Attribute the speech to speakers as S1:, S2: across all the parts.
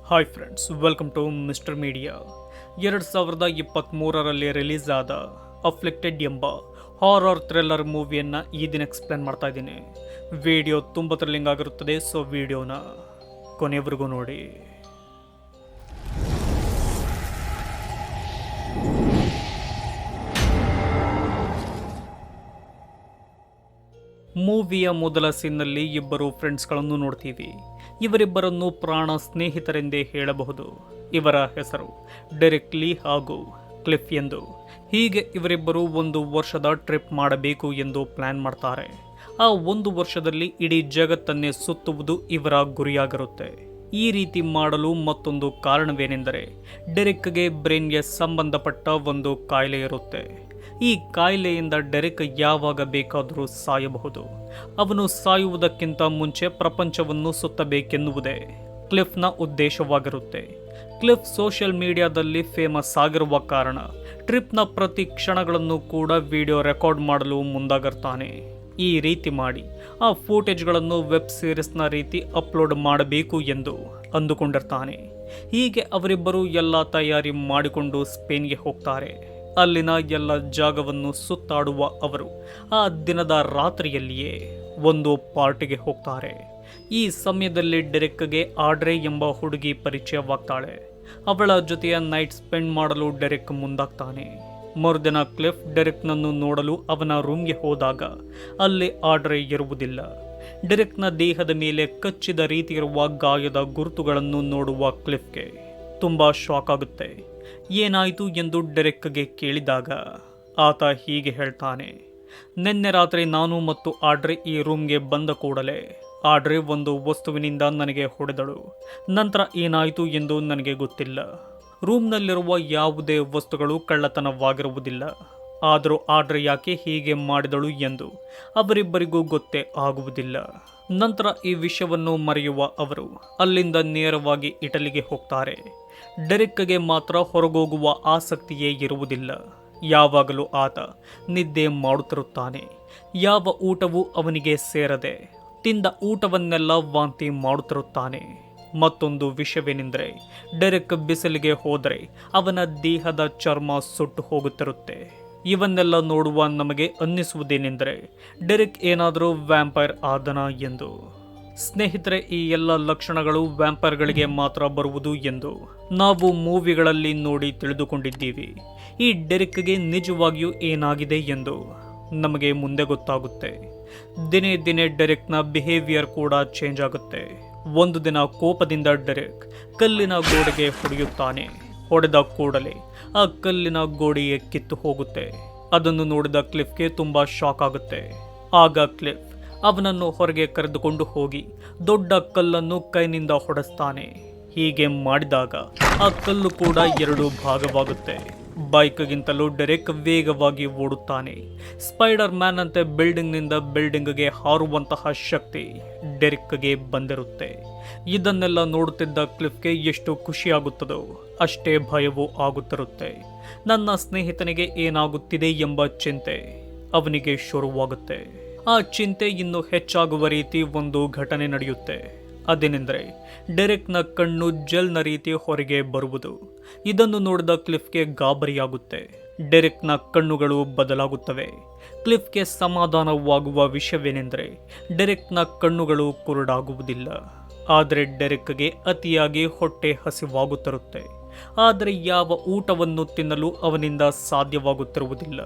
S1: Hi friends, welcome to Mister Media. 2023ರಲ್ಲಿ release ಆದ Afflicted ಎಂಬ ಹಾರರ್ ಥ್ರಿಲ್ಲರ್ ಮೂವಿಯನ್ನು ಈ ದಿನ ಎಕ್ಸ್ಪ್ಲೇನ್ ಮಾಡ್ತಾ ಇದ್ದೀನಿ. ವಿಡಿಯೋ ತುಂಬ ಥ್ರಿಲ್ಲಿಂಗ್ ಆಗಿರುತ್ತದೆ, ಸೊ ವಿಡಿಯೋನ ಕೊನೆಯವರೆಗೂ ನೋಡಿ. ಮೂವಿಯ ಮೊದಲ ಸೀನ್ನಲ್ಲಿ ಇಬ್ಬರು ಫ್ರೆಂಡ್ಸ್ಗಳನ್ನು ನೋಡ್ತೀವಿ. ಇವರಿಬ್ಬರನ್ನು ಪ್ರಾಣ ಸ್ನೇಹಿತರೆಂದೇ ಹೇಳಬಹುದು. ಇವರ ಹೆಸರು ಡೆರೆಕ್ ಲೀ ಹಾಗೂ ಕ್ಲಿಫ್ ಎಂದು. ಹೀಗೆ ಇವರಿಬ್ಬರು 1 ವರ್ಷದ ಟ್ರಿಪ್ ಮಾಡಬೇಕು ಎಂದು ಪ್ಲಾನ್ ಮಾಡ್ತಾರೆ. ಆ 1 ವರ್ಷದಲ್ಲಿ ಇಡೀ ಜಗತ್ತನ್ನೇ ಸುತ್ತುವುದು ಇವರ ಗುರಿಯಾಗಿರುತ್ತೆ. ಈ ರೀತಿ ಮಾಡಲು ಮತ್ತೊಂದು ಕಾರಣವೇನೆಂದರೆ, ಡೆರೆಕ್ಗೆ ಬ್ರೈನ್ಗೆ ಸಂಬಂಧಪಟ್ಟ ಒಂದು ಕಾಯಿಲೆ ಇರುತ್ತೆ. ಈ ಕಾಯಿಲೆಯಿಂದ ಡೆರೆಕ್ ಯಾವಾಗ ಬೇಕಾದರೂ ಸಾಯಬಹುದು. ಅವನು ಸಾಯುವುದಕ್ಕಿಂತ ಮುಂಚೆ ಪ್ರಪಂಚವನ್ನು ಸುತ್ತಬೇಕೆನ್ನುವುದೇ ಕ್ಲಿಫ್ನ ಉದ್ದೇಶವಾಗಿರುತ್ತೆ. ಕ್ಲಿಫ್ ಸೋಷಿಯಲ್ ಮೀಡಿಯಾದಲ್ಲಿ ಫೇಮಸ್ ಆಗಿರುವ ಕಾರಣ ಟ್ರಿಪ್ನ ಪ್ರತಿ ಕ್ಷಣಗಳನ್ನು ಕೂಡ ವಿಡಿಯೋ ರೆಕಾರ್ಡ್ ಮಾಡಲು ಮುಂದಾಗಿರ್ತಾನೆ. ಈ ರೀತಿ ಮಾಡಿ ಆ ಫೂಟೇಜ್ಗಳನ್ನು ವೆಬ್ ಸೀರೀಸ್ನ ರೀತಿ ಅಪ್ಲೋಡ್ ಮಾಡಬೇಕು ಎಂದು ಅಂದುಕೊಂಡಿರ್ತಾನೆ. ಹೀಗೆ ಅವರಿಬ್ಬರು ಎಲ್ಲ ತಯಾರಿ ಮಾಡಿಕೊಂಡು ಸ್ಪೇನ್ಗೆ ಹೋಗ್ತಾರೆ. ಅಲ್ಲಿನ ಎಲ್ಲ ಜಾಗವನ್ನು ಸುತ್ತಾಡುವ ಅವರು ಆ ದಿನದ ರಾತ್ರಿಯಲ್ಲಿಯೇ ಒಂದು ಪಾರ್ಟಿಗೆ ಹೋಗ್ತಾರೆ. ಈ ಸಮಯದಲ್ಲಿ ಡೆರೆಕ್ಗೆ ಆಡ್ರೆ ಎಂಬ ಹುಡುಗಿ ಪರಿಚಯವಾಗ್ತಾಳೆ. ಅವಳ ಜೊತೆಯ ನೈಟ್ ಸ್ಪೆಂಡ್ ಮಾಡಲು ಡೆರೆಕ್ ಮುಂದಾಗ್ತಾನೆ. ಮರುದಿನ ಕ್ಲಿಫ್ ಡೆರೆಕ್ನನ್ನು ನೋಡಲು ಅವನ ರೂಮ್ಗೆ ಹೋದಾಗ ಅಲ್ಲಿ ಆಡ್ರೆ ಇರುವುದಿಲ್ಲ. ಡೆರೆಕ್ನ ದೇಹದ ಮೇಲೆ ಕಚ್ಚಿದ ರೀತಿ ಇರುವ ಗಾಯದ ಗುರುತುಗಳನ್ನು ನೋಡುವ ಕ್ಲಿಫ್ಗೆ ತುಂಬ ಶಾಕ್ ಆಗುತ್ತೆ. ಏನಾಯಿತು ಎಂದು ಡೆರೆಕ್ಗೆ ಕೇಳಿದಾಗ ಆತ ಹೀಗೆ ಹೇಳ್ತಾನೆ, ನಿನ್ನೆ ರಾತ್ರಿ ನಾನು ಮತ್ತು ಆಡ್ರೆ ಈ ರೂಮ್ಗೆ ಬಂದ ಕೂಡಲೇ ಆಡ್ರೆ ಒಂದು ವಸ್ತುವಿನಿಂದ ನನಗೆ ಹೊಡೆದಳು. ನಂತರ ಏನಾಯಿತು ಎಂದು ನನಗೆ ಗೊತ್ತಿಲ್ಲ. ರೂಮ್ನಲ್ಲಿರುವ ಯಾವುದೇ ವಸ್ತುಗಳು ಕಳ್ಳತನವಾಗಿರುವುದಿಲ್ಲ. ಆದರೂ ಆಡ್ರೆ ಯಾಕೆ ಹೀಗೆ ಮಾಡಿದಳು ಎಂದು ಅವರಿಬ್ಬರಿಗೂ ಗೊತ್ತೇ ಆಗುವುದಿಲ್ಲ. ನಂತರ ಈ ವಿಷಯವನ್ನು ಮರೆಯುವ ಅವರು ಅಲ್ಲಿಂದ ನೇರವಾಗಿ ಇಟಲಿಗೆ ಹೋಗ್ತಾರೆ. ಡೆರೆಕ್ಗೆ ಮಾತ್ರ ಹೊರಗೋಗುವ ಆಸಕ್ತಿಯೇ ಇರುವುದಿಲ್ಲ. ಯಾವಾಗಲೂ ಆತ ನಿದ್ದೆ ಮಾಡುತ್ತಿರುತ್ತಾನೆ. ಯಾವ ಊಟವೂ ಅವನಿಗೆ ಸೇರದೆ ತಿಂದ ಊಟವನ್ನೆಲ್ಲ ವಾಂತಿ ಮಾಡುತ್ತಿರುತ್ತಾನೆ. ಮತ್ತೊಂದು ವಿಷಯವೇನೆಂದರೆ, ಡೆರೆಕ್ ಬಿಸಿಲಿಗೆ ಹೋದರೆ ಅವನ ದೇಹದ ಚರ್ಮ ಸುಟ್ಟು ಹೋಗುತ್ತಿರುತ್ತೆ. ಇವನ್ನೆಲ್ಲ ನೋಡುವ ನಮಗೆ ಅನ್ನಿಸುವುದೇನೆಂದರೆ, ಡೆರೆಕ್ ಏನಾದರೂ ವ್ಯಾಂಪೈರ್ ಆದನ ಎಂದು. ಸ್ನೇಹಿತರೆ, ಈ ಎಲ್ಲ ಲಕ್ಷಣಗಳು ವ್ಯಾಂಪೈರ್ಗಳಿಗೆ ಮಾತ್ರ ಬರುವುದು ಎಂದು ನಾವು ಮೂವಿಗಳಲ್ಲಿ ನೋಡಿ ತಿಳಿದುಕೊಂಡಿದ್ದೀವಿ. ಈ ಡೆರೆಕ್ಗೆ ನಿಜವಾಗಿಯೂ ಏನಾಗಿದೆ ಎಂದು ನಮಗೆ ಮುಂದೆ ಗೊತ್ತಾಗುತ್ತೆ. ದಿನೇ ದಿನೇ ಡೆರೆಕ್ನ ಬಿಹೇವಿಯರ್ ಕೂಡ ಚೇಂಜ್ ಆಗುತ್ತೆ. ಒಂದು ದಿನ ಕೋಪದಿಂದ ಡೆರೆಕ್ ಕಲ್ಲಿನ ಗೋಡೆಗೆ ಹೊಡೆಯುತ್ತಾನೆ. ಹೊಡೆದ ಕೂಡಲೇ ಆ ಕಲ್ಲಿನ ಗೋಡೆಯೇ ಕಿತ್ತು ಹೋಗುತ್ತೆ. ಅದನ್ನು ನೋಡಿದ ಕ್ಲಿಫ್ಗೆ ತುಂಬ ಶಾಕ್ ಆಗುತ್ತೆ. ಆಗ ಕ್ಲಿಫ್ ಅವನನ್ನು ಹೊರಗೆ ಕರೆದುಕೊಂಡು ಹೋಗಿ ದೊಡ್ಡ ಕಲ್ಲನ್ನು ಕೈನಿಂದ ಹೊಡೆಸ್ತಾನೆ. ಹೀಗೆ ಮಾಡಿದಾಗ ಆ ಕಲ್ಲು ಕೂಡ 2 ಭಾಗವಾಗುತ್ತೆ. ಬೈಕ್ಗಿಂತಲೂ ಡೆರೆಕ್ ವೇಗವಾಗಿ ಓಡುತ್ತಾನೆ. ಸ್ಪೈಡರ್ ಮ್ಯಾನ್ ಅಂತೆ ಬಿಲ್ಡಿಂಗ್ನಿಂದ ಬಿಲ್ಡಿಂಗ್ಗೆ ಹಾರುವಂತಹ ಶಕ್ತಿ ಡೆರೆಕ್ಗೆ ಬಂದಿರುತ್ತೆ. ಇದನ್ನೆಲ್ಲ ನೋಡುತ್ತಿದ್ದ ಕ್ಲಿಫ್ಗೆ ಎಷ್ಟು ಖುಷಿಯಾಗುತ್ತದೋ ಅಷ್ಟೇ ಭಯವೂ ಆಗುತ್ತಿರುತ್ತೆ. ನನ್ನ ಸ್ನೇಹಿತನಿಗೆ ಏನಾಗುತ್ತಿದೆ ಎಂಬ ಚಿಂತೆ ಅವನಿಗೆ ಶುರುವಾಗುತ್ತೆ. ಆ ಚಿಂತೆ ಇನ್ನೂ ಹೆಚ್ಚಾಗುವ ರೀತಿ ಒಂದು ಘಟನೆ ನಡೆಯುತ್ತೆ. ಅದೇನೆಂದರೆ, ಡೆರೆಕ್ನ ಕಣ್ಣು ಜೆಲ್ನ ರೀತಿ ಹೊರಗೆ ಬರುವುದು. ಇದನ್ನು ನೋಡಿದ ಕ್ಲಿಫ್ಗೆ ಗಾಬರಿಯಾಗುತ್ತೆ. ಡೆರೆಕ್ನ ಕಣ್ಣುಗಳು ಬದಲಾಗುತ್ತವೆ. ಕ್ಲಿಫ್ಗೆ ಸಮಾಧಾನವಾಗುವ ವಿಷಯವೇನೆಂದರೆ, ಡೆರೆಕ್ನ ಕಣ್ಣುಗಳು ಕುರುಡಾಗುವುದಿಲ್ಲ. ಆದರೆ ಡೆರೆಕ್ಗೆ ಅತಿಯಾಗಿ ಹೊಟ್ಟೆ ಹಸಿವಾಗುತ್ತಿರುತ್ತೆ. ಆದರೆ ಯಾವ ಊಟವನ್ನು ತಿನ್ನಲು ಅವನಿಂದ ಸಾಧ್ಯವಾಗುತ್ತಿರುವುದಿಲ್ಲ.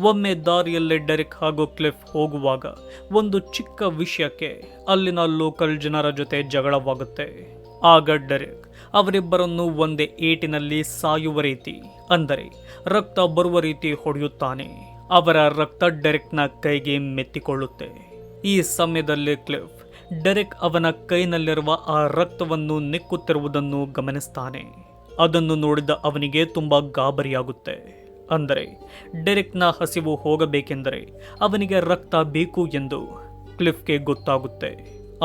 S1: ಒಮ್ಮೆ ದಾರಿಯಲ್ಲೇ ಡೆರೆಕ್ ಹಾಗೂ ಕ್ಲಿಫ್ ಹೋಗುವಾಗ ಒಂದು ಚಿಕ್ಕ ವಿಷಯಕ್ಕೆ ಅಲ್ಲಿನ ಲೋಕಲ್ ಜನರ ಜೊತೆ ಜಗಳವಾಗುತ್ತೆ. ಆಗ ಡೆರೆಕ್ ಅವರಿಬ್ಬರನ್ನು ಒಂದೇ ಏಟಿನಲ್ಲಿ ಸಾಯುವ ರೀತಿ, ಅಂದರೆ ರಕ್ತ ಬರುವ ರೀತಿ ಹೊಡೆಯುತ್ತಾನೆ. ಅವರ ರಕ್ತ ಡೆರೆಕ್ನ ಕೈಗೆ ಮೆತ್ತಿಕೊಳ್ಳುತ್ತೆ. ಈ ಸಮಯದಲ್ಲಿ ಕ್ಲಿಫ್ ಡೆರೆಕ್ ಅವನ ಕೈನಲ್ಲಿರುವ ಆ ರಕ್ತವನ್ನು ನಿಕ್ಕುತ್ತಿರುವುದನ್ನು ಗಮನಿಸ್ತಾನೆ. ಅದನ್ನು ನೋಡಿದ ಅವನಿಗೆ ತುಂಬ ಗಾಬರಿಯಾಗುತ್ತೆ. ಅಂದರೆ ಡೆರೆಕ್ನ ಹಸಿವು ಹೋಗಬೇಕೆಂದರೆ ಅವನಿಗೆ ರಕ್ತ ಬೇಕು ಎಂದು ಕ್ಲಿಫ್ಗೆ ಗೊತ್ತಾಗುತ್ತೆ.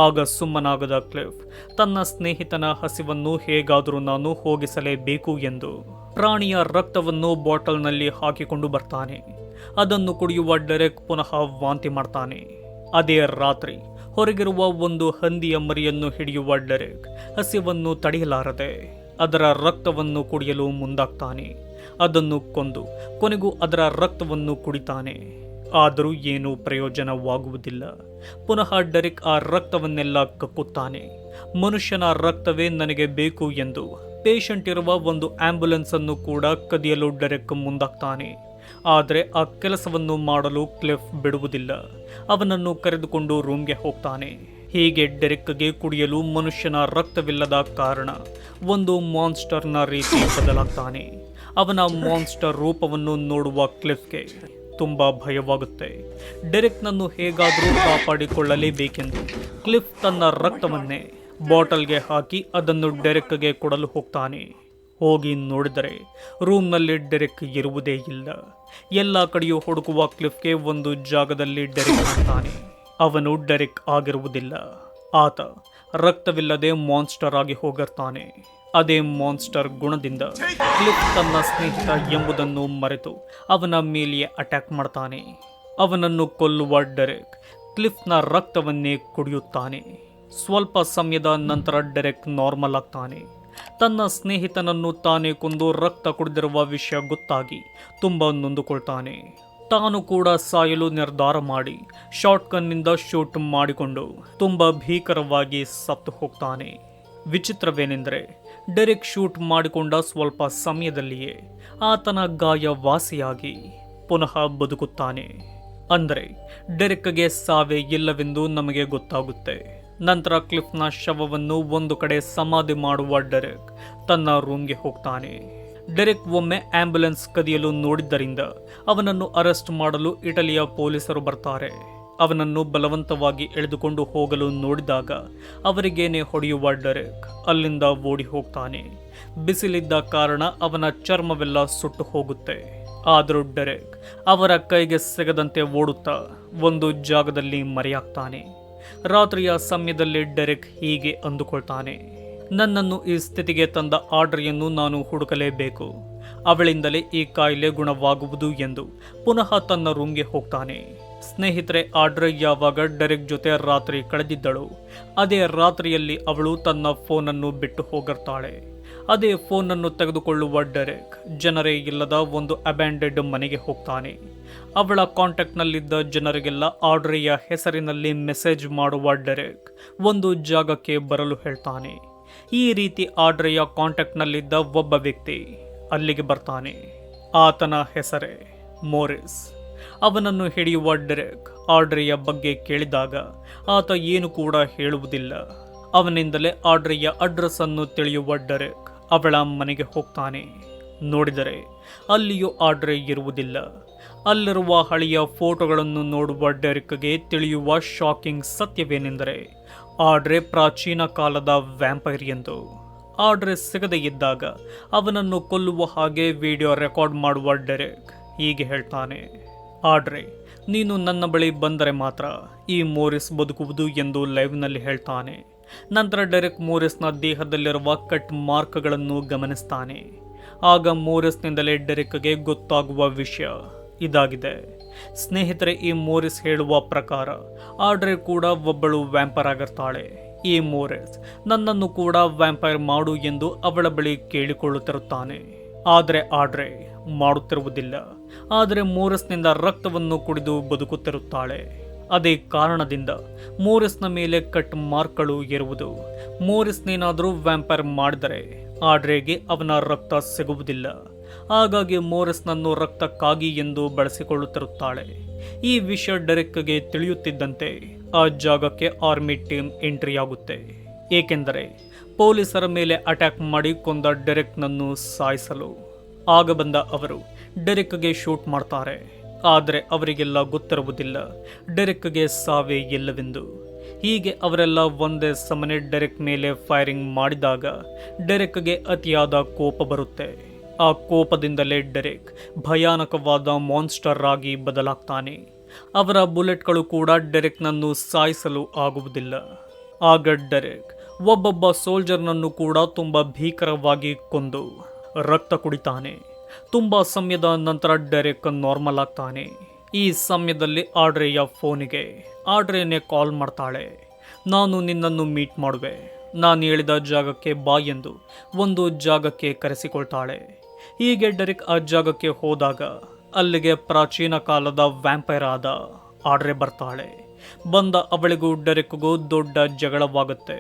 S1: ಆಗ ಸುಮ್ಮನಾಗದ ಕ್ಲಿಫ್ ತನ್ನ ಸ್ನೇಹಿತನ ಹಸಿವನ್ನು ಹೇಗಾದರೂ ನಾನು ಹೋಗಿಸಲೇಬೇಕು ಎಂದು ಪ್ರಾಣಿಯ ರಕ್ತವನ್ನು ಬಾಟಲ್ನಲ್ಲಿ ಹಾಕಿಕೊಂಡು ಬರ್ತಾನೆ. ಅದನ್ನು ಕುಡಿಯುವ ಡೆರೆಕ್ ಪುನಃ ವಾಂತಿ ಮಾಡ್ತಾನೆ. ಅದೇ ರಾತ್ರಿ ಹೊರಗಿರುವ ಒಂದು ಹಂದಿಯ ಮರಿಯನ್ನು ಹಿಡಿಯುವ ಡೆರೆಕ್ ಹಸಿವನ್ನು ತಡೆಯಲಾರದೆ ಅದರ ರಕ್ತವನ್ನು ಕುಡಿಯಲು ಮುಂದಾಗ್ತಾನೆ. ಅದನ್ನು ಕೊಂದು ಕೊನೆಗೂ ಅದರ ರಕ್ತವನ್ನು ಕುಡಿತಾನೆ. ಆದರೂ ಏನೂ ಪ್ರಯೋಜನವಾಗುವುದಿಲ್ಲ. ಪುನಃ ಡೆರೆಕ್ ಆ ರಕ್ತವನ್ನೆಲ್ಲ ಕಕ್ಕುತ್ತಾನೆ. ಮನುಷ್ಯನ ರಕ್ತವೇ ನನಗೆ ಬೇಕು ಎಂದು ಪೇಷಂಟ್ ಇರುವ ಒಂದು ಆಂಬ್ಯುಲೆನ್ಸ್ ಅನ್ನು ಕೂಡ ಕದಿಯಲು ಡೆರೆಕ್ ಮುಂದಾಗ್ತಾನೆ. ಆದರೆ ಆ ಕೆಲಸವನ್ನು ಮಾಡಲು ಕ್ಲಿಫ್ ಬಿಡುವುದಿಲ್ಲ. ಅವನನ್ನು ಕರೆದುಕೊಂಡು ರೂಮ್ಗೆ ಹೋಗ್ತಾನೆ. ಹೀಗೆ ಡೆರೆಕ್ಗೆ ಕುಡಿಯಲು ಮನುಷ್ಯನ ರಕ್ತವಿಲ್ಲದ ಕಾರಣ ಒಂದು ಮಾನ್ಸ್ಟರ್ನ ರೀತಿ ಬದಲಾಗ್ತಾನೆ. ಅವನ ಮಾನ್ಸ್ಟರ್ ರೂಪವನ್ನು ನೋಡುವ ಕ್ಲಿಫ್ಗೆ ತುಂಬಾ ಭಯವಾಗುತ್ತೆ. ಡೆರೆಕ್ನನ್ನು ಹೇಗಾದರೂ ಕಾಪಾಡಿಕೊಳ್ಳಲೇಬೇಕೆಂದು ಕ್ಲಿಫ್ ತನ್ನ ರಕ್ತವನ್ನೇ ಬಾಟಲ್ಗೆ ಹಾಕಿ ಅದನ್ನು ಡೆರೆಕ್ಗೆ ಕೊಡಲು ಹೋಗ್ತಾನೆ. ಹೋಗಿ ನೋಡಿದರೆ ರೂಮ್ನಲ್ಲಿ ಡೆರೆಕ್ ಇರುವುದೇ ಇಲ್ಲ. ಎಲ್ಲ ಕಡೆಯೂ ಹುಡುಕುವ ಕ್ಲಿಫ್ಗೆ ಒಂದು ಜಾಗದಲ್ಲಿ ಡೆರೆಕ್ ಕಾಣ್ತಾನೆ. ಅವನು ಡೆರೆಕ್ ಆಗಿರುವುದಿಲ್ಲ. ಆತ ರಕ್ತವಿಲ್ಲದೆ ಮಾನ್ಸ್ಟರ್ ಆಗಿ ಹೋಗಿರ್ತಾನೆ. ಅದೇ ಮಾನ್ಸ್ಟರ್ ಗುಣದಿಂದ ಕ್ಲಿಫ್ ತನ್ನ ಸ್ನೇಹಿತ ಎಂಬುದನ್ನು ಮರೆತು ಅವನ ಮೇಲೆಯೇ ಅಟ್ಯಾಕ್ ಮಾಡ್ತಾನೆ. ಅವನನ್ನು ಕೊಲ್ಲುವ ಡೆರೆಕ್ ಕ್ಲಿಫ್ನ ರಕ್ತವನ್ನೇ ಕುಡಿಯುತ್ತಾನೆ. ಸ್ವಲ್ಪ ಸಮಯದ ನಂತರ ಡೆರೆಕ್ ನಾರ್ಮಲ್ ಆಗ್ತಾನೆ. ತನ್ನ ಸ್ನೇಹಿತನನ್ನು ತಾನೇ ಕೊಂದು ರಕ್ತ ಕುಡಿದಿರುವ ವಿಷಯ ಗೊತ್ತಾಗಿ ತುಂಬ ನೊಂದುಕೊಳ್ತಾನೆ. ತಾನು ಕೂಡ ಸಾಯಲು ನಿರ್ಧಾರ ಮಾಡಿ ಶಾಟ್ಗನ್ನಿಂದ ಶೂಟ್ ಮಾಡಿಕೊಂಡು ತುಂಬ ಭೀಕರವಾಗಿ ಸತ್ತು ಹೋಗ್ತಾನೆ. ವಿಚಿತ್ರವೇನೆಂದರೆ ಡೆರೆಕ್ ಶೂಟ್ ಮಾಡಿಕೊಂಡ ಸ್ವಲ್ಪ ಸಮಯದಲ್ಲಿಯೇ ಆತನ ಗಾಯ ವಾಸಿಯಾಗಿ ಪುನಃ ಬದುಕುತ್ತಾನೆ. ಅಂದರೆ ಡೆರೆಕ್ಗೆ ಸಾವೇ ಇಲ್ಲವೆಂದು ನಮಗೆ ಗೊತ್ತಾಗುತ್ತೆ. ನಂತರ ಕ್ಲಿಫ್ನ ಶವವನ್ನು ಒಂದು ಕಡೆ ಸಮಾಧಿ ಮಾಡುವ ಡೆರೆಕ್ ತನ್ನ ರೂಮ್ಗೆ ಹೋಗ್ತಾನೆ. ಡೆರೆಕ್ ಒಮ್ಮೆ ಆಂಬ್ಯುಲೆನ್ಸ್ ಕದಿಯಲು ನೋಡಿದ್ದರಿಂದ ಅವನನ್ನು ಅರೆಸ್ಟ್ ಮಾಡಲು ಇಟಲಿಯ ಪೊಲೀಸರು ಬರ್ತಾರೆ. ಅವನನ್ನು ಬಲವಂತವಾಗಿ ಎಳೆದುಕೊಂಡು ಹೋಗಲು ನೋಡಿದಾಗ ಅವರಿಗೇನೆ ಹೊಡೆಯುವ ಡೆರೆಕ್ ಅಲ್ಲಿಂದ ಓಡಿ ಹೋಗ್ತಾನೆ. ಬಿಸಿಲಿದ್ದ ಕಾರಣ ಅವನ ಚರ್ಮವೆಲ್ಲ ಸುಟ್ಟು ಹೋಗುತ್ತೆ. ಆದರೂ ಡೆರೆಕ್ ಅವರ ಕೈಗೆ ಸಿಗದಂತೆ ಓಡುತ್ತಾ ಒಂದು ಜಾಗದಲ್ಲಿ ಮರೆಯಾಗ್ತಾನೆ. ರಾತ್ರಿಯ ಸಮಯದಲ್ಲಿ ಡೆರೆಕ್ ಹೀಗೆ ಅಂದುಕೊಳ್ತಾನೆ, ನನ್ನನ್ನು ಈ ಸ್ಥಿತಿಗೆ ತಂದ ಆಡ್ರಿಯನ್ನು ನಾನು ಹುಡುಕಲೇಬೇಕು. ಅವಳಿಂದಲೇ ಈ ಕಾಯಿಲೆ ಗುಣವಾಗುವುದು ಎಂದು ಪುನಃ ತನ್ನ ರೂಮ್ಗೆ ಹೋಗ್ತಾನೆ. ಸ್ನೇಹಿತರೆ, ಆಡ್ರೆ ಯಾವಾಗ ಡೆರೆಕ್ ಜೊತೆ ರಾತ್ರಿ ಕಳೆದಿದ್ದಳು ಅದೇ ರಾತ್ರಿಯಲ್ಲಿ ಅವಳು ತನ್ನ ಫೋನನ್ನು ಬಿಟ್ಟು ಹೋಗಿರ್ತಾಳೆ. ಅದೇ ಫೋನನ್ನು ತೆಗೆದುಕೊಳ್ಳುವ ಡೆರೆಕ್ ಜನರೇ ಇಲ್ಲದ ಒಂದು ಅಬ್ಯಾಂಡೆಡ್ ಮನೆಗೆ ಹೋಗ್ತಾನೆ. ಅವಳ ಕಾಂಟ್ಯಾಕ್ಟ್ನಲ್ಲಿದ್ದ ಜನರಿಗೆಲ್ಲ ಆಡ್ರೆಯ ಹೆಸರಿನಲ್ಲಿ ಮೆಸೇಜ್ ಮಾಡುವ ಡೆರೆಕ್ ಒಂದು ಜಾಗಕ್ಕೆ ಬರಲು ಹೇಳ್ತಾನೆ. ಈ ರೀತಿ ಆಡ್ರೆಯ ಕಾಂಟ್ಯಾಕ್ಟ್ನಲ್ಲಿದ್ದ ಒಬ್ಬ ವ್ಯಕ್ತಿ ಅಲ್ಲಿಗೆ ಬರ್ತಾನೆ. ಆತನ ಹೆಸರೇ ಮೋರಿಸ್. ಅವನನ್ನು ಹಿಡಿಯುವ ಡೆರೆಕ್ ಆಡ್ರೆಯ ಬಗ್ಗೆ ಕೇಳಿದಾಗ ಆತ ಏನು ಕೂಡ ಹೇಳುವುದಿಲ್ಲ. ಅವನಿಂದಲೇ ಆಡ್ರೆಯ ಅಡ್ರೆಸ್ ಅನ್ನು ತಿಳಿಯುವ ಡೆರೆಕ್ ಅವಳ ಮನೆಗೆ ಹೋಗ್ತಾನೆ. ನೋಡಿದರೆ ಅಲ್ಲಿಯೂ ಆಡ್ರೆ ಇರುವುದಿಲ್ಲ. ಅಲ್ಲಿರುವ ಹಳೆಯ ಫೋಟೋಗಳನ್ನು ನೋಡುವ ಡೆರೆಕ್ಗೆ ತಿಳಿಯುವ ಶಾಕಿಂಗ್ ಸತ್ಯವೇನೆಂದರೆ ಆಡ್ರೆ ಪ್ರಾಚೀನ ಕಾಲದ ವ್ಯಾಂಪೈರ್ ಎಂದು. ಆಡ್ರೆ ಸಿಗದೇ ಇದ್ದಾಗ ಅವನನ್ನು ಕೊಲ್ಲುವ ಹಾಗೆ ವಿಡಿಯೋ ರೆಕಾರ್ಡ್ ಮಾಡುವ ಡೆರೆಕ್ ಹೀಗೆ ಹೇಳ್ತಾನೆ, ಆಡ್ರೆ ನೀನು ನನ್ನ ಬಳಿ ಬಂದರೆ ಮಾತ್ರ ಈ ಮೋರಿಸ್ ಬದುಕುವುದು ಎಂದು ಲೈವ್ನಲ್ಲಿ ಹೇಳ್ತಾನೆ. ನಂತರ ಡೆರೆಕ್ ಮೋರಿಸ್ನ ದೇಹದಲ್ಲಿರುವ ಕಟ್ ಮಾರ್ಕ್ಗಳನ್ನು ಗಮನಿಸ್ತಾನೆ. ಆಗ ಮೋರಿಸ್ನಿಂದಲೇ ಡೆರೆಕ್ಗೆ ಗೊತ್ತಾಗುವ ವಿಷಯ ಇದಾಗಿದೆ. ಸ್ನೇಹಿತರೆ, ಈ ಮೋರಿಸ್ ಹೇಳುವ ಪ್ರಕಾರ ಆಡ್ರೆ ಕೂಡ ಒಬ್ಬಳು ವ್ಯಾಂಪೈರ್ ಆಗಿರ್ತಾಳೆ. ಈ ಮೋರಿಸ್ ನನ್ನನ್ನು ಕೂಡ ವ್ಯಾಂಪೈರ್ ಮಾಡು ಎಂದು ಅವಳ ಬಳಿ ಕೇಳಿಕೊಳ್ಳುತ್ತಿರುತ್ತಾನೆ. ಆದರೆ ಆಡ್ರೆ ಮಾಡುತ್ತಿರುವುದಿಲ್ಲ. ಆದರೆ ಮೋರಿಸ್ನಿಂದ ರಕ್ತವನ್ನು ಕುಡಿದು ಬದುಕುತ್ತಿರುತ್ತಾಳೆ. ಅದೇ ಕಾರಣದಿಂದ ಮೋರಿಸ್ನ ಮೇಲೆ ಕಟ್ ಮಾರ್ಕ್ಗಳು ಇರುವುದು. ಮೋರಿಸ್ನೇನಾದರೂ ವ್ಯಾಂಪೈರ್ ಮಾಡಿದರೆ ಆಡ್ರೆಗೆ ಅವನ ರಕ್ತ ಸಿಗುವುದಿಲ್ಲ. ಹಾಗಾಗಿ ಮೋರಿಸ್ನನ್ನು ರಕ್ತಕ್ಕಾಗಿ ಎಂದು ಬಳಸಿಕೊಳ್ಳುತ್ತಿರುತ್ತಾಳೆ. ಈ ವಿಷಯ ಡೆರೆಕ್ಗೆ ತಿಳಿಯುತ್ತಿದ್ದಂತೆ ಆ ಜಾಗಕ್ಕೆ ಆರ್ಮಿ ಟೀಮ್ ಎಂಟ್ರಿ ಆಗುತ್ತೆ. ಏಕೆಂದರೆ ಪೊಲೀಸರ ಮೇಲೆ ಅಟ್ಯಾಕ್ ಮಾಡಿ ಕೊಂದ ಡೆರೆಕ್ನನ್ನು ಸಾಯಿಸಲು. ಆಗ ಬಂದ ಅವರು ಡೆರೆಕ್ಗೆ ಶೂಟ್ ಮಾಡ್ತಾರೆ. ಆದರೆ ಅವರಿಗೆಲ್ಲ ಗೊತ್ತಿರುವುದಿಲ್ಲ ಡೆರೆಕ್ಗೆ ಸಾವೇ ಇಲ್ಲವೆಂದು. ಹೀಗೆ ಅವರೆಲ್ಲ ಒಂದೇ ಸಮನೆ ಡೆರೆಕ್ ಮೇಲೆ ಫೈರಿಂಗ್ ಮಾಡಿದಾಗ ಡೆರೆಕ್ಗೆ ಅತಿಯಾದ ಕೋಪ ಬರುತ್ತೆ. ಆ ಕೋಪದಿಂದಲೇ ಡೆರೆಕ್ ಭಯಾನಕವಾದ ಮಾನ್ಸ್ಟರ್ ಆಗಿ ಬದಲಾಗ್ತಾನೆ. ಅವರ ಬುಲೆಟ್ಗಳು ಕೂಡ ಡೆರೆಕ್ನನ್ನು ಸಾಯಿಸಲು ಆಗುವುದಿಲ್ಲ. ಆಗ ಡೆರೆಕ್ ಒಬ್ಬೊಬ್ಬ ಸೋಲ್ಜರ್ನನ್ನು ಕೂಡ ತುಂಬ ಭೀಕರವಾಗಿ ಕೊಂದು ರಕ್ತ ಕುಡಿತಾನೆ. ತುಂಬ ಸಮಯದ ನಂತರ ಡೆರೆಕ್ ನಾರ್ಮಲ್ ಆಗ್ತಾನೆ. ಈ ಸಮಯದಲ್ಲಿ ಆಡ್ರೆಯ ಫೋನಿಗೆ ಆಡ್ರೆನೇ ಕಾಲ್ ಮಾಡ್ತಾಳೆ. ನಾನು ನಿನ್ನನ್ನು ಮೀಟ್ ಮಾಡುವೆ, ನಾನು ಹೇಳಿದ ಜಾಗಕ್ಕೆ ಬಾ ಎಂದು ಒಂದು ಜಾಗಕ್ಕೆ ಕರೆಸಿಕೊಳ್ತಾಳೆ. ಹೀಗೆ ಡೆರೆಕ್ ಆ ಜಾಗಕ್ಕೆ ಹೋದಾಗ ಅಲ್ಲಿಗೆ ಪ್ರಾಚೀನ ಕಾಲದ ವ್ಯಾಂಪೈರ್ ಆದ ಆಡ್ರೆ ಬರ್ತಾಳೆ. ಬಂದ ಅವಳಿಗೂ ಡೆರೆಕ್ಗೂ ದೊಡ್ಡ ಜಗಳವಾಗುತ್ತೆ.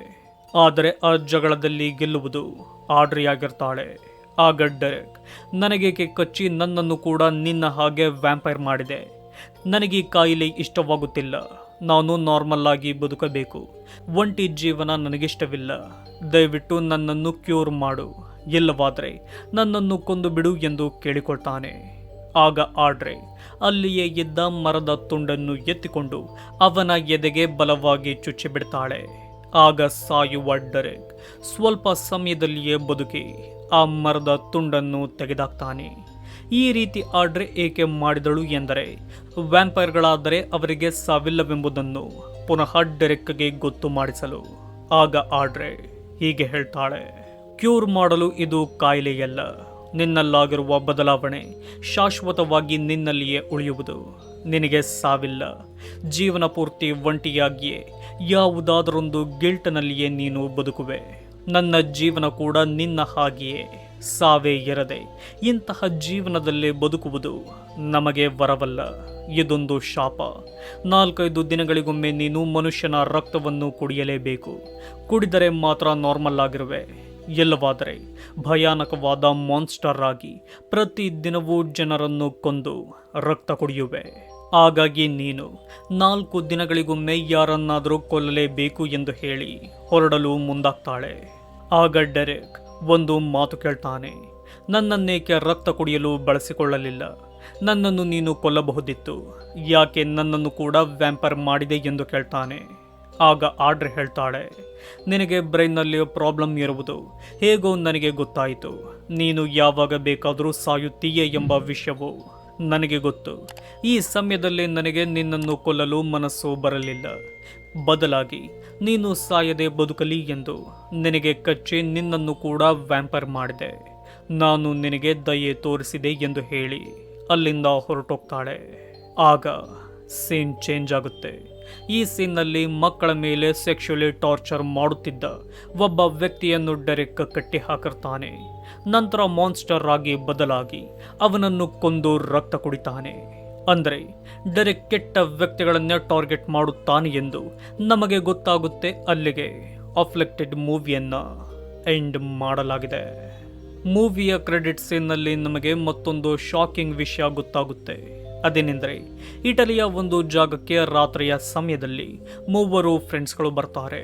S1: ಆದರೆ ಆ ಜಗಳದಲ್ಲಿ ಗೆಲ್ಲುವುದು ಆಡ್ರಿಯಾಗಿರ್ತಾಳೆ. ಆಗ ಡೆರೆಕ್, ನನಗೇಕೆ ಕಚ್ಚಿ ನನ್ನನ್ನು ಕೂಡ ನಿನ್ನ ಹಾಗೆ ವ್ಯಾಂಪೈರ್ ಮಾಡಿದೆ, ನನಗೆ ಈ ಕಾಯಿಲೆ ಇಷ್ಟವಾಗುತ್ತಿಲ್ಲ, ನಾನು ನಾರ್ಮಲ್ ಆಗಿ ಬದುಕಬೇಕು, ಒಂಟಿ ಜೀವನ ನನಗಿಷ್ಟವಿಲ್ಲ, ದಯವಿಟ್ಟು ನನ್ನನ್ನು ಕ್ಯೂರ್ ಮಾಡು, ಇಲ್ಲವಾದರೆ ನನ್ನನ್ನು ಕೊಂದು ಬಿಡು ಎಂದು ಕೇಳಿಕೊಳ್ತಾನೆ. ಆಗ ಆಡ್ರೆ ಅಲ್ಲಿಯೇ ಇದ್ದ ಮರದ ತುಂಡನ್ನು ಎತ್ತಿಕೊಂಡು ಅವನ ಎದೆಗೆ ಬಲವಾಗಿ ಚುಚ್ಚಿಬಿಡ್ತಾಳೆ. ಆಗ ಸಾಯುವ ಡೆರೆಕ್ ಸ್ವಲ್ಪ ಸಮಯದಲ್ಲಿಯೇ ಬದುಕಿ ಆ ಮರದ ತುಂಡನ್ನು ತೆಗೆದಾಕ್ತಾನೆ. ಈ ರೀತಿ ಆಡ್ರೆ ಏಕೆ ಮಾಡಿದಳು ಎಂದರೆ, ವ್ಯಾಂಪೈರ್ಗಳಾದರೆ ಅವರಿಗೆ ಸಾವಿಲ್ಲವೆಂಬುದನ್ನು ಪುನಃ ಡೆರೆಕ್ಗೆ ಗೊತ್ತು ಮಾಡಿಸಲು. ಆಗ ಆಡ್ರೆ ಹೀಗೆ ಹೇಳ್ತಾಳೆ, ಕ್ಯೂರ್ ಮಾಡಲು ಇದು ಕಾಯಿಲೆಯಲ್ಲ, ನಿನ್ನಲ್ಲಾಗಿರುವ ಬದಲಾವಣೆ ಶಾಶ್ವತವಾಗಿ ನಿನ್ನಲ್ಲಿಯೇ ಉಳಿಯುವುದು. ನಿನಗೆ ಸಾವಿಲ್ಲ, ಜೀವನ ಪೂರ್ತಿ ಒಂಟಿಯಾಗಿಯೇ ಯಾವುದಾದರೊಂದು ಗಿಲ್ಟ್ನಲ್ಲಿಯೇ ನೀನು ಬದುಕುವೆ. ನನ್ನ ಜೀವನ ಕೂಡ ನಿನ್ನ ಹಾಗೆಯೇ ಸಾವೇ ಇರದೆ ಇಂತಹ ಜೀವನದಲ್ಲೇ ಬದುಕುವುದು ನಮಗೆ ವರವಲ್ಲ, ಇದೊಂದು ಶಾಪ. 4-5 ದಿನಗಳಿಗೊಮ್ಮೆ ನೀನು ಮನುಷ್ಯನ ರಕ್ತವನ್ನು ಕುಡಿಯಲೇಬೇಕು, ಕುಡಿದರೆ ಮಾತ್ರ ನಾರ್ಮಲ್ ಆಗಿರುವೆ, ಇಲ್ಲವಾದರೆ ಭಯಾನಕವಾದ ಮಾನ್ಸ್ಟರ್ ಆಗಿ ಪ್ರತಿ ದಿನವೂ ಜನರನ್ನು ಕೊಂದು ರಕ್ತ ಕುಡಿಯುವೆ. ಹಾಗಾಗಿ ನೀನು 4 ದಿನಗಳಿಗೊಮ್ಮೆ ಯಾರನ್ನಾದರೂ ಕೊಲ್ಲಲೇಬೇಕು ಎಂದು ಹೇಳಿ ಹೊರಡಲು ಮುಂದಾಗ್ತಾಳೆ. ಆಗ ಡೆರೆಕ್ ಒಂದು ಮಾತು ಕೇಳ್ತಾನೆ, ನನ್ನನ್ನೇಕೆ ರಕ್ತ ಕುಡಿಯಲು ಬಳಸಿಕೊಳ್ಳಲಿಲ್ಲ, ನನ್ನನ್ನು ನೀನು ಕೊಲ್ಲಬಹುದಿತ್ತು, ಯಾಕೆ ನನ್ನನ್ನು ಕೂಡ ವ್ಯಾಂಪರ್ ಮಾಡಿದೆ ಎಂದು ಕೇಳ್ತಾನೆ. ಆಗ ಆಡ್ರೆ ಹೇಳ್ತಾಳೆ, ನಿನಗೆ ಬ್ರೈನ್ನಲ್ಲಿ ಪ್ರಾಬ್ಲಮ್ ಇರುವುದು ಹೇಗೋ ನನಗೆ ಗೊತ್ತಾಯಿತು, ನೀನು ಯಾವಾಗ ಬೇಕಾದರೂ ಸಾಯುತ್ತೀಯೇ ಎಂಬ ವಿಷಯವು ನನಗೆ ಗೊತ್ತು. ಈ ಸಮಯದಲ್ಲಿ ನನಗೆ ನಿನ್ನನ್ನು ಕೊಲ್ಲಲು ಮನಸ್ಸು ಬರಲಿಲ್ಲ, ಬದಲಾಗಿ ನೀನು ಸಾಯದೆ ಬದುಕಲಿ ಎಂದು ನಿನಗೆ ಕಚ್ಚಿ ನಿನ್ನನ್ನು ಕೂಡ ವ್ಯಾಂಪರ್ ಮಾಡಿದೆ, ನಾನು ನಿನಗೆ ದಯೆ ತೋರಿಸಿದೆ ಎಂದು ಹೇಳಿ ಅಲ್ಲಿಂದ ಹೊರಟೋಗ್ತಾಳೆ. ಆಗ ಸೀನ್ ಚೇಂಜ್ ಆಗುತ್ತೆ. ಈ ಸೀನ್ನಲ್ಲಿ ಮಕ್ಕಳ ಮೇಲೆ ಸೆಕ್ಷುಯಲಿ ಟಾರ್ಚರ್ ಮಾಡುತ್ತಿದ್ದ ಒಬ್ಬ ವ್ಯಕ್ತಿಯನ್ನು ಡೆರೆಕ್ ಕಟ್ಟಿ ಹಾಕಿರ್ತಾನೆ. ನಂತರ ಮಾನ್ಸ್ಟರ್ ಆಗಿ ಬದಲಾಗಿ ಅವನನ್ನು ಕೊಂದು ರಕ್ತ ಕುಡಿತಾನೆ. ಅಂದರೆ ಡೆರೆಕ್ ಕೆಟ್ಟ ವ್ಯಕ್ತಿಗಳನ್ನೇ ಟಾರ್ಗೆಟ್ ಮಾಡುತ್ತಾನೆ ಎಂದು ನಮಗೆ ಗೊತ್ತಾಗುತ್ತೆ. ಅಲ್ಲಿಗೆ ಅಫ್ಲೆಕ್ಟೆಡ್ ಮೂವಿಯನ್ನು ಎಂಡ್ ಮಾಡಲಾಗಿದೆ. ಮೂವಿಯ ಕ್ರೆಡಿಟ್ ಸೀನ್ನಲ್ಲಿ ನಮಗೆ ಮತ್ತೊಂದು ಶಾಕಿಂಗ್ ವಿಷಯ ಗೊತ್ತಾಗುತ್ತೆ. ಅದೇನೆಂದರೆ, ಇಟಲಿಯ ಒಂದು ಜಾಗಕ್ಕೆ ರಾತ್ರಿಯ ಸಮಯದಲ್ಲಿ 3 ಫ್ರೆಂಡ್ಸ್ಗಳು ಬರ್ತಾರೆ.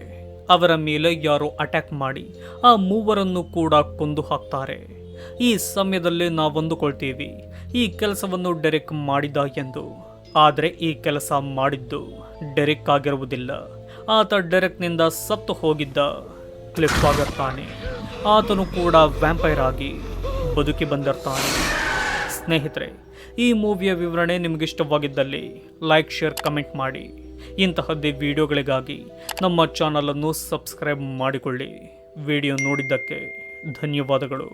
S1: ಅವರ ಮೇಲೆ ಯಾರೋ ಅಟ್ಯಾಕ್ ಮಾಡಿ ಆ 3ರನ್ನು ಕೂಡ ಕೊಂದು ಹಾಕ್ತಾರೆ. ಈ ಸಮಯದಲ್ಲಿ ನಾವಂದುಕೊಳ್ತೀವಿ ಈ ಕೆಲಸವನ್ನು ಡೆರೆಕ್ ಮಾಡಿದ ಎಂದು. ಆದರೆ ಈ ಕೆಲಸ ಮಾಡಿದ್ದು ಡೆರೆಕ್ ಆಗಿರುವುದಿಲ್ಲ, ಆತ ಡೆರೆಕ್ನಿಂದ ಸತ್ತು ಹೋಗಿದ್ದ ಕ್ಲಿಫ್ ಆಗಿರ್ತಾನೆ. ಆತನು ಕೂಡ ವ್ಯಾಂಪೈರ್ ಆಗಿ ಬದುಕಿ ಬಂದಿರ್ತಾನೆ. ಸ್ನೇಹಿತರೆ, ಈ ಮೂವಿಯ ವಿವರಣೆ ನಿಮಗಿಷ್ಟವಾಗಿದ್ದಲ್ಲಿ ಲೈಕ್, ಶೇರ್, ಕಮೆಂಟ್ ಮಾಡಿ. ಇಂತಹದ್ದೇ ವಿಡಿಯೋಗಳಿಗಾಗಿ ನಮ್ಮ ಚಾನಲನ್ನು ಸಬ್ಸ್ಕ್ರೈಬ್ ಮಾಡಿಕೊಳ್ಳಿ. ವಿಡಿಯೋ ನೋಡಿದ್ದಕ್ಕೆ ಧನ್ಯವಾದಗಳು.